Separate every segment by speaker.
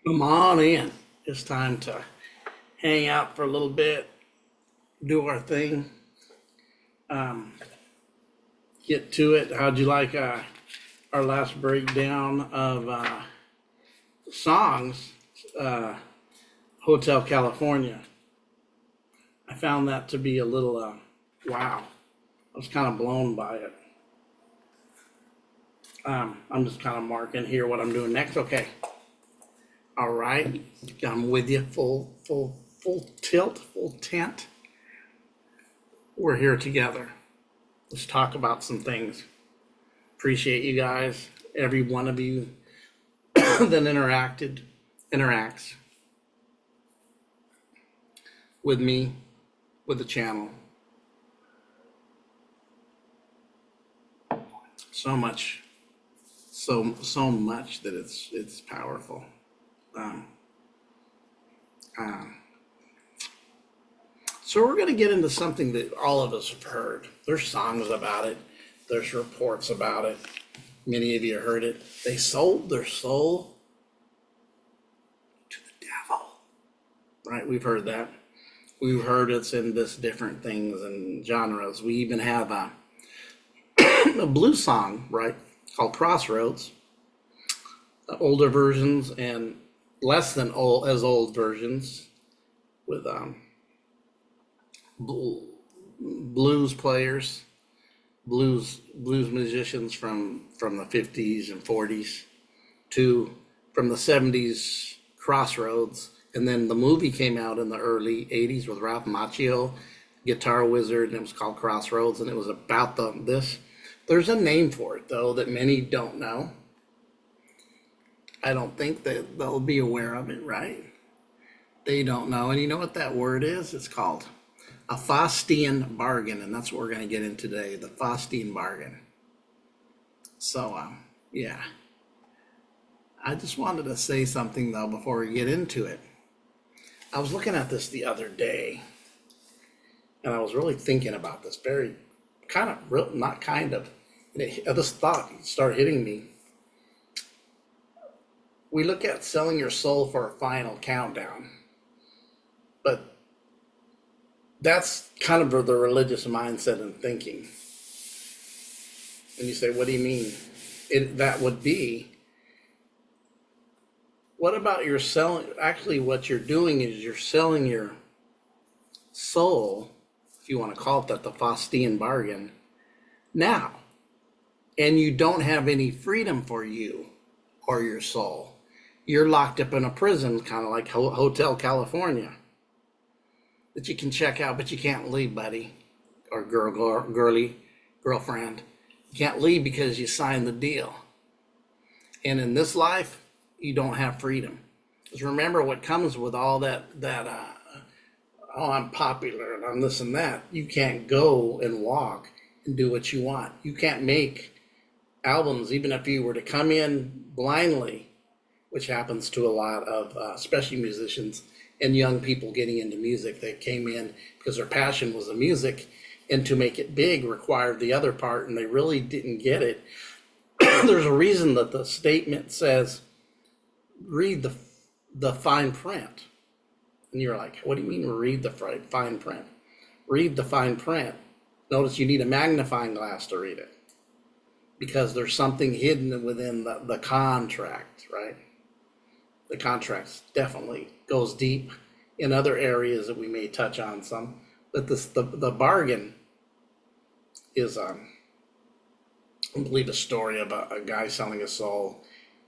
Speaker 1: Come on in. It's time to hang out for a little bit, do our thing, um, get to it. How'd you like our last breakdown of songs? Uh, Hotel California. I found that to be a little wow. I was kind of blown by it. I'm just kind of marking here what I'm doing next. Okay. All right. I'm with you. Full tilt, full tent. We're here together. Let's talk about some things. Appreciate you guys, every one of you that interacts with me, with the channel. So much, so much that it's powerful. Um, so we're going to get into something that all of us have heard. There's songs about it. There's reports about it. Many of you heard it. They sold their soul to the devil. Right? We've heard that. We've heard it's in this different things and genres. We even have a blues song, right, called Crossroads. Older versions and less than old versions with blues players, blues musicians from the 50s and 40s to from the 70s, Crossroads. And then the movie came out in the early 80s with Ralph Macchio, Guitar Wizard, and it was called Crossroads, and it was about this. There's a name for it, though, that many don't know. I don't think that they'll be aware of it, right? They don't know. And you know what that word is? It's called a Faustian Bargain, and that's what we're going to get into today, the Faustian Bargain. So, yeah. I just wanted to say something, though, before we get into it. I was looking at this the other day, and I was really thinking about this very kind of, not kind of, this thought started hitting me. We look at selling your soul for a final countdown, but that's kind of the religious mindset and thinking. And you say, what do you mean? That would be, what about your selling? Actually, what you're doing is you're selling your soul, if you want to call it that, the Faustian bargain, now. And you don't have any freedom for you or your soul. You're locked up in a prison, kind of like Hotel California, that you can check out, but you can't leave, buddy, or girlfriend. You can't leave because you signed the deal. And in this life, you don't have freedom. Because remember what comes with all that oh, I'm popular and I'm this and that. You can't go and walk and do what you want. You can't make albums, even if you were to come in blindly, which happens to a lot of, especially musicians and young people getting into music. They came in because their passion was the music, and to make it big required the other part, and they really didn't get it. There's a reason that the statement says, read the fine print. And you're like, what do you mean read the fine print? Read the fine print. Notice you need a magnifying glass to read it, because there's something hidden within the contract, right? The contract definitely goes deep in other areas that we may touch on some, but the bargain is, I believe, a story about a guy selling his soul,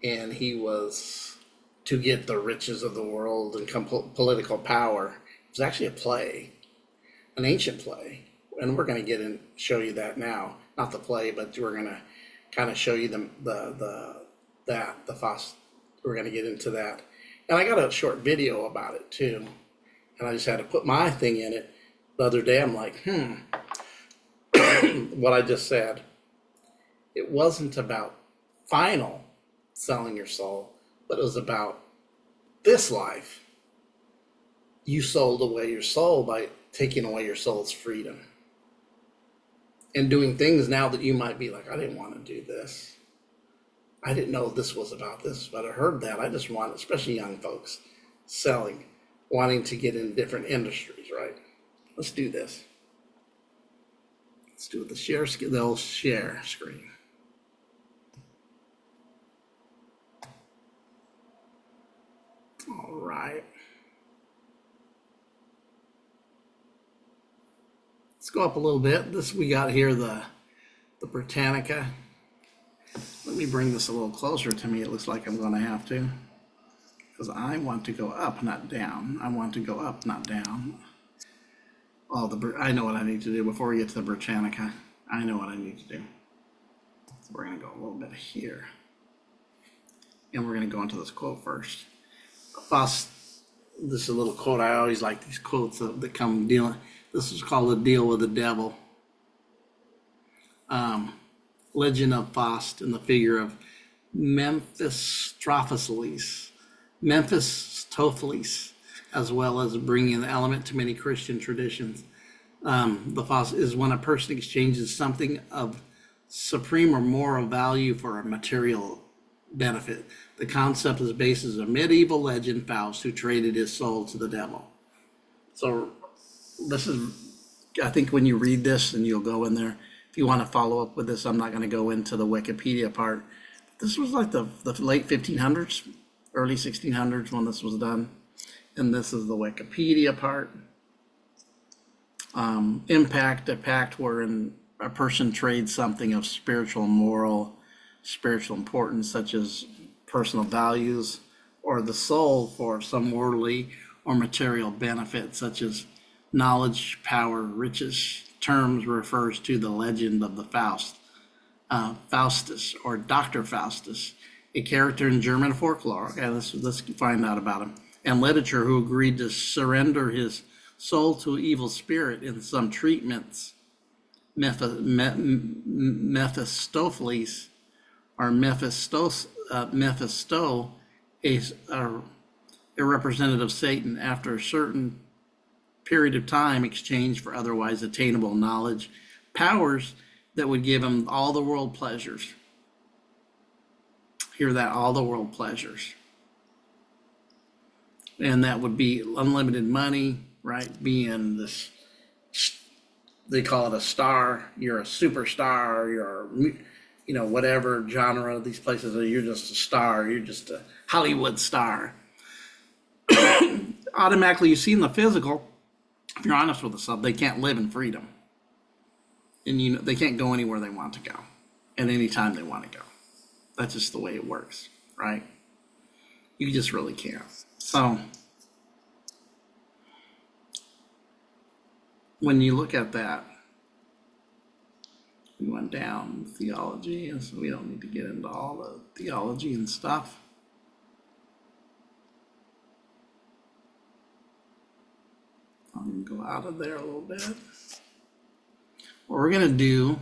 Speaker 1: and he was to get the riches of the world and political power. It was actually a play, an ancient play, and we're going to get in, show you that now. Not the play, but we're going to kind of show you we're going to get into that. And I got a short video about it too. And I just had to put my thing in it. The other day, I'm like, what I just said. It wasn't about final selling your soul, but it was about this life. You sold away your soul by taking away your soul's freedom and doing things now that you might be like, I didn't want to do this. I didn't know this was about this, but I heard that. I just want, especially young folks, selling, wanting to get in different industries, right? Let's do this. Let's do it. The old share screen. All right. Let's go up a little bit. We got here the Britannica. Let me bring this a little closer to me. It looks like I'm going to have to, because I want to go up, not down. I want to go up, not down. I know what I need to do before we get to the Britannica. I know what I need to do. So we're going to go a little bit here. And we're going to go into this quote first. This is a little quote. I always like these quotes that come dealing. This is called The Deal with the Devil. Legend of Faust in the figure of Mephistopheles, as well as bringing the element to many Christian traditions. The Faust is when a person exchanges something of supreme or moral value for a material benefit. The concept is based on a medieval legend, Faust, who traded his soul to the devil. So this is, I think when you read this and you'll go in there, if you want to follow up with this, I'm not going to go into the Wikipedia part. This was like the late 1500s, early 1600s when this was done. And this is the Wikipedia part. Impact, a pact wherein a person trades something of spiritual importance, such as personal values, or the soul for some worldly or material benefit, such as knowledge, power, riches. Terms refers to the legend of the Faustus, or Dr. Faustus, a character in German folklore. Okay, let's find out about him. And literature, who agreed to surrender his soul to an evil spirit in some treatments. Mephistopheles, or Mephisto, is a representative of Satan, after a certain period of time, exchanged for otherwise attainable knowledge, powers that would give him all the world pleasures. Hear that, all the world pleasures. And that would be unlimited money, right? Being this, they call it a star. You're a superstar. You're, whatever genre these places are. You're just a star. You're just a Hollywood star. Automatically, you see in the physical, if you're honest with yourself, they can't live in freedom. And they can't go anywhere they want to go at any time they want to go. That's just the way it works, right? You just really can't. So when you look at that, we went down theology, and so we don't need to get into all the theology and stuff. I'm going to go out of there a little bit. What we're going to do,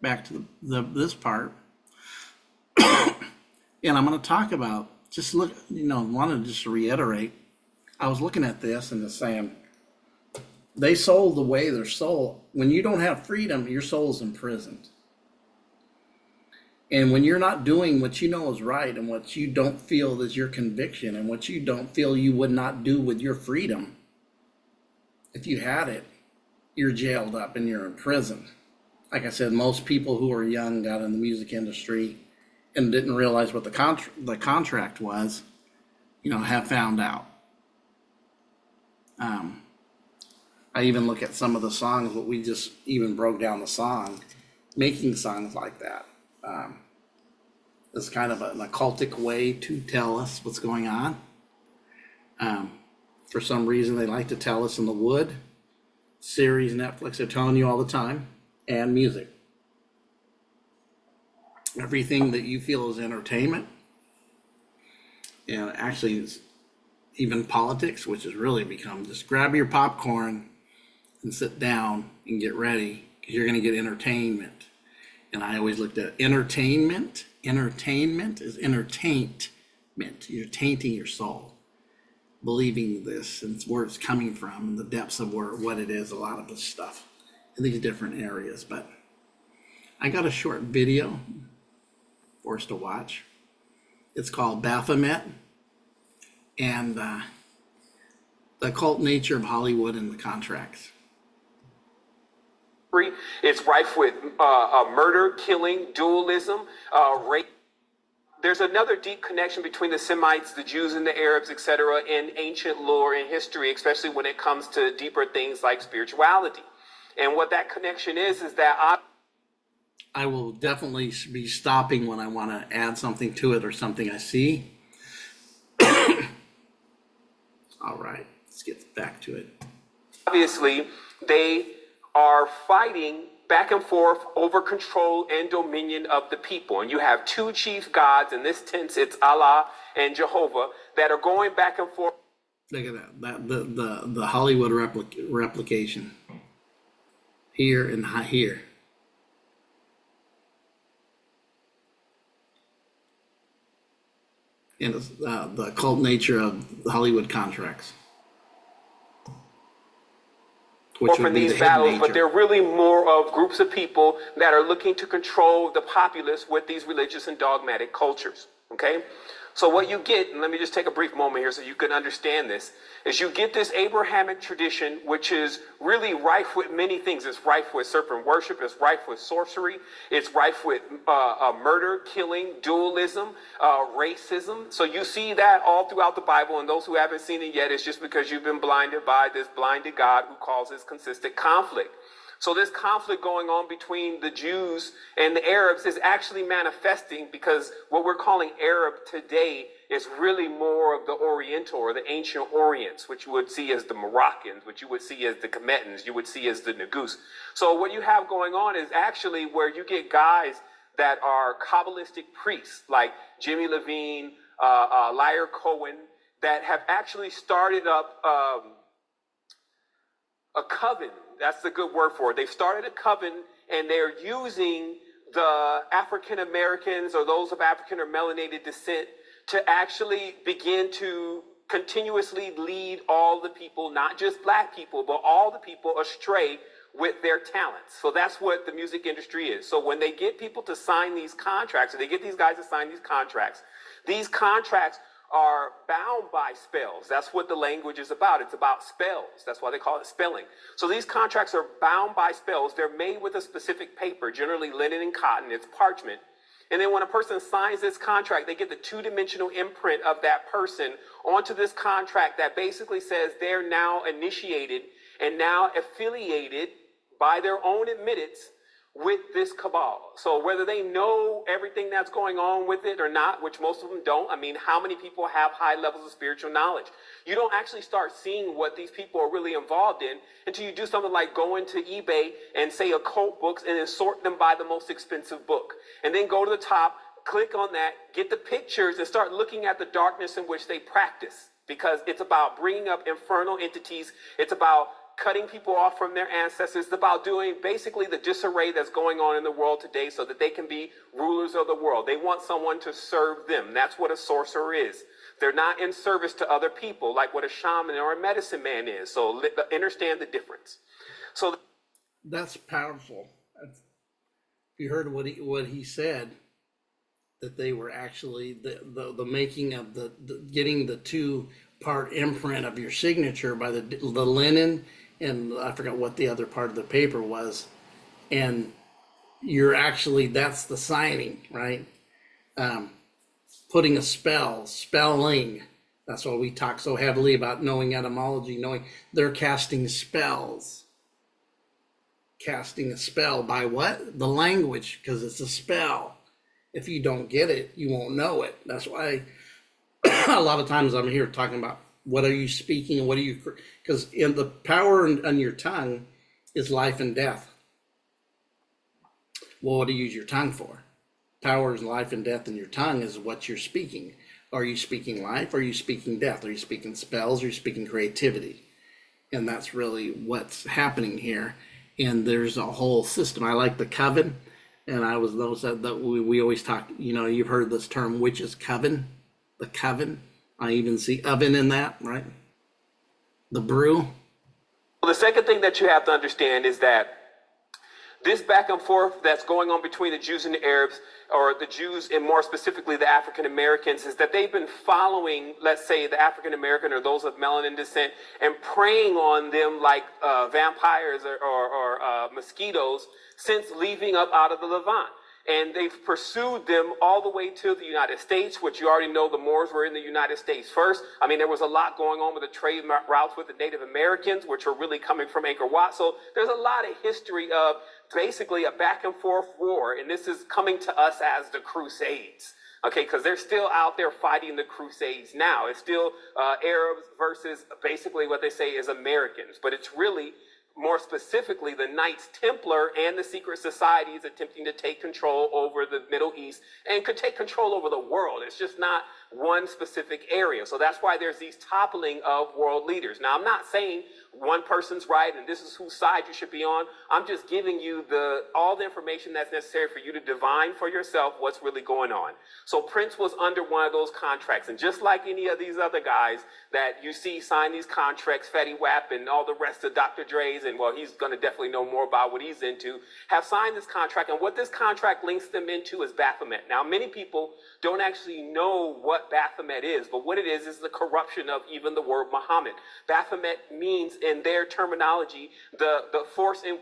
Speaker 1: back to this part, and I'm going to talk about, wanted just to reiterate, I was looking at this and just saying, they sold away their soul. When you don't have freedom, your soul is imprisoned. And when you're not doing what you know is right, and what you don't feel is your conviction, and what you don't feel you would not do with your freedom, if you had it, you're jailed up and you're in prison. Like I said, most people who are young got in the music industry and didn't realize what the contract was, have found out. I even look at some of the songs, but we just even broke down the song, making songs like that. It's kind of an occultic way to tell us what's going on. For some reason, they like to tell us in the Wood series, Netflix, they're telling you all the time, and music. Everything that you feel is entertainment, and actually even politics, which has really become just grab your popcorn and sit down and get ready, because you're going to get entertainment. And I always looked at entertainment. Entertainment is entertainment. You're tainting your soul, believing this, and it's where it's coming from, and the depths of what it is, a lot of this stuff in these different areas. But I got a short video for us to watch. It's called Baphomet, and the occult nature of Hollywood and the contracts.
Speaker 2: It's rife with murder, killing, dualism, rape. There's another deep connection between the Semites, the Jews, and the Arabs, etc., in ancient lore and history, especially when it comes to deeper things like spirituality. And what that connection is that
Speaker 1: I will definitely be stopping when I want to add something to it or something I see. All right, let's get back to it.
Speaker 2: obviously they are fighting back and forth over control and dominion of the people. And you have two chief gods, in this tense it's Allah and Jehovah, that are going back and forth.
Speaker 1: Look at that, the Hollywood replication here and here. And the occult nature of the Hollywood contracts. Which would be
Speaker 2: these
Speaker 1: the
Speaker 2: battles,
Speaker 1: hidden
Speaker 2: but
Speaker 1: nature.
Speaker 2: they're really more of groups of people that are looking to control the populace with these religious and dogmatic cultures. Okay, so what you get, and let me just take a brief moment here so you can understand this, is you get this Abrahamic tradition, which is really rife with many things. It's rife with serpent worship, it's rife with sorcery, it's rife with murder, killing, dualism, racism. So you see that all throughout the Bible, and those who haven't seen it yet, it's just because you've been blinded by this blinded God who causes consistent conflict. So this conflict going on between the Jews and the Arabs is actually manifesting, because what we're calling Arab today is really more of the Oriental or the ancient Orients, which you would see as the Moroccans, which you would see as the Kemetans, you would see as the Negus. So what you have going on is actually where you get guys that are Kabbalistic priests like Jimmy Levine, Lyre Cohen, that have actually started up a coven. That's the good word for it. They've started a coven, and they're using the African Americans or those of African or melanated descent to actually begin to continuously lead all the people, not just black people, but all the people astray with their talents. So that's what the music industry is. So when they get people to sign these contracts, or they get these guys to sign these contracts are bound by spells. That's what the language is about. It's about spells. That's why they call it spelling. So these contracts are bound by spells. They're made with a specific paper, generally linen and cotton. It's parchment. And then when a person signs this contract, they get the two-dimensional imprint of that person onto this contract that basically says they're now initiated and now affiliated by their own admittance with this cabal. So whether they know everything that's going on with it or not, which most of them don't, I mean, how many people have high levels of spiritual knowledge? You don't actually start seeing what these people are really involved in until you do something like go into eBay and say occult books and then sort them by the most expensive book. And then go to the top, click on that, get the pictures, and start looking at the darkness in which they practice. Because it's about bringing up infernal entities. It's about cutting people off from their ancestors. It's about doing basically the disarray that's going on in the world today so that they can be rulers of the world. They want someone to serve them. That's what a sorcerer is. They're not in service to other people like what a shaman or a medicine man is. So understand the difference. So
Speaker 1: that's powerful. You heard what he said, that they were actually the making of the getting the two-part imprint of your signature by the linen, and I forgot what the other part of the paper was, and you're actually, that's the signing, right? Putting a spelling. That's why we talk so heavily about knowing etymology, knowing they're casting spells. Casting a spell by what? The language, because it's a spell. If you don't get it, you won't know it. That's why a lot of times I'm here talking about what are you speaking and what are you, because in the power on your tongue is life and death. Well, what do you use your tongue for? Power is life and death in your tongue is what you're speaking. Are you speaking life? Or are you speaking death? Are you speaking spells? Are you speaking creativity? And that's really what's happening here. And there's a whole system. I like the coven. And I was noticed that we always talk, you've heard this term, witch's coven, the coven. I even see oven in that, right? The brew.
Speaker 2: the second thing that you have to understand is that This back and forth that's going on between the Jews and the Arabs, or the Jews and more specifically the African Americans, is that they've been following, let's say, the African American or those of melanin descent and preying on them like vampires or mosquitoes since leaving up out of the Levant. And they've pursued them all the way to the United States, which you already know the Moors were in the United States first. I mean, there was a lot going on with the trade routes with the Native Americans, which are really coming from Angkor Wat. So there's a lot of history of basically a back and forth war. And this is coming to us as the Crusades. Okay, because they're still out there fighting the Crusades now. It's still Arabs versus basically what they say is Americans. But it's really, more specifically, the Knights Templar and the secret societies attempting to take control over the Middle East and could take control over the world. It's just not one specific area. So that's why there's these toppling of world leaders. Now, I'm not saying one person's right and this is whose side you should be on. I'm just giving you all the information that's necessary for you to divine for yourself what's really going on. So Prince was under one of those contracts. And just like any of these other guys that you see sign these contracts, Fetty Wap and all the rest of Dr. Dre's, and well, he's going to definitely know more about what he's into, have signed this contract. And what this contract links them into is Baphomet. Now, many people don't actually know what Baphomet is, but what it is the corruption of even the word Muhammad. Baphomet means, in their terminology, the force in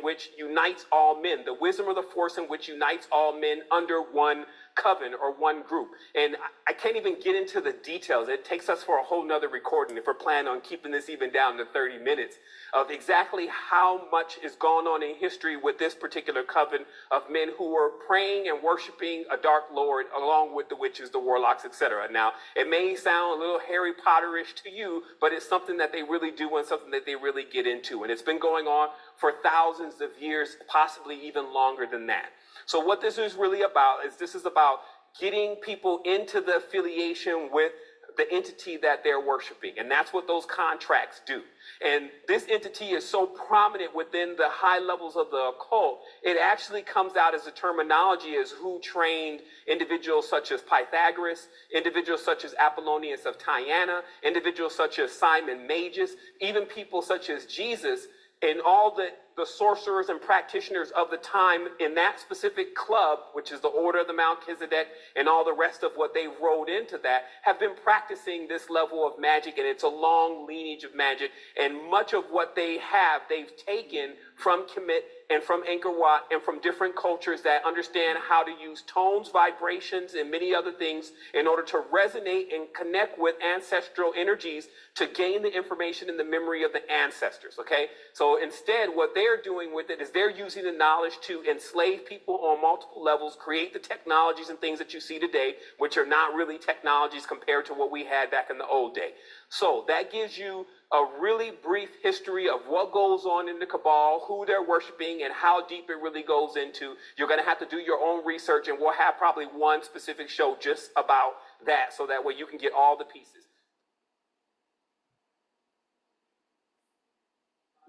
Speaker 2: which unites all men, the wisdom or the force in which unites all men under one coven or one group. And I can't even get into the details. It takes us for a whole nother recording if we're planning on keeping this even down to 30 minutes of exactly how much is going on in history with this particular coven of men who were praying and worshiping a dark lord along with the witches, the warlocks, etc. Now, it may sound a little Harry Potterish to you, but it's something that they really do and something that they really get into. And it's been going on for thousands of years, possibly even longer than that. So what this is really about is this is about getting people into the affiliation with the entity that they're worshiping. And that's what those contracts do. And this entity is so prominent within the high levels of the occult, it actually comes out as a terminology as who trained individuals such as Pythagoras, individuals such as Apollonius of Tyana, individuals such as Simon Magus, even people such as Jesus, and all the sorcerers and practitioners of the time in that specific club, which is the Order of the Melchizedek, and all the rest of what they wrote into that, have been practicing this level of magic, and it's a long lineage of magic, and much of what they have, they've taken from Kemet and from Angkor Wat and from different cultures that understand how to use tones, vibrations, and many other things in order to resonate and connect with ancestral energies to gain the information and the memory of the ancestors, okay? So instead, what they're doing with it is they're using the knowledge to enslave people on multiple levels, create the technologies and things that you see today, which are not really technologies compared to what we had back in the old day. So that gives you a really brief history of what goes on in the Cabal, who they're worshiping, and how deep it really goes into. You're going to have to do your own research, and we'll have probably one specific show just about that, so that way you can get all the pieces.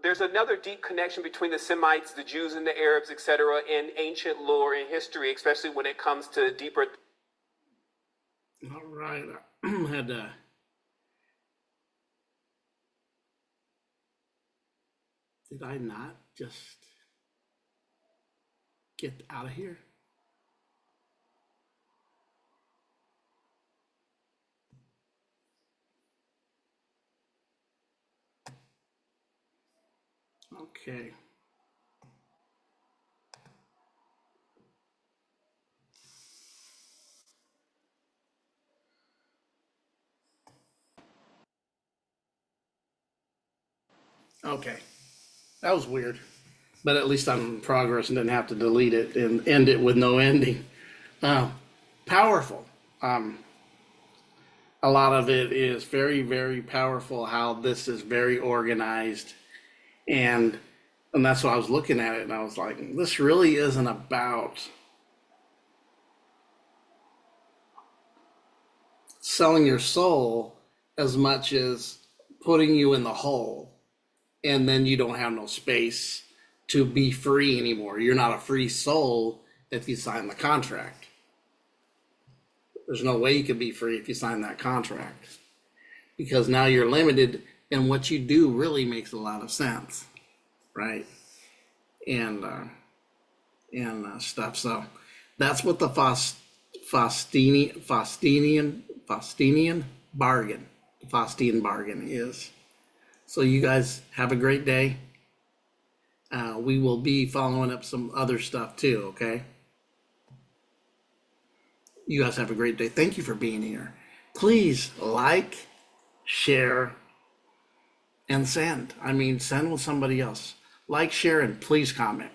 Speaker 2: There's another deep connection between the Semites, the Jews, and the Arabs, etc., in ancient lore and history, especially when it comes to deeper.
Speaker 1: All right, I had to. Did I not just get out of here? Okay. Okay. That was weird. But at least I'm in progress and didn't have to delete it and end it with no ending. Powerful. A lot of it is very, very powerful how this is very organized. And that's why I was looking at it and I was like, this really isn't about selling your soul as much as putting you in the hole. And then you don't have no space to be free anymore. You're not a free soul if you sign the contract. There's no way you can be free if you sign that contract, because now you're limited, and what you do really makes a lot of sense, right? and stuff. So that's what the Faustian bargain, Faustian bargain is. So you guys have a great day. We will be following up some other stuff too, okay? You guys have a great day. Thank you for being here. Please like, share, and send. I mean, send with somebody else. Like, share, and please comment.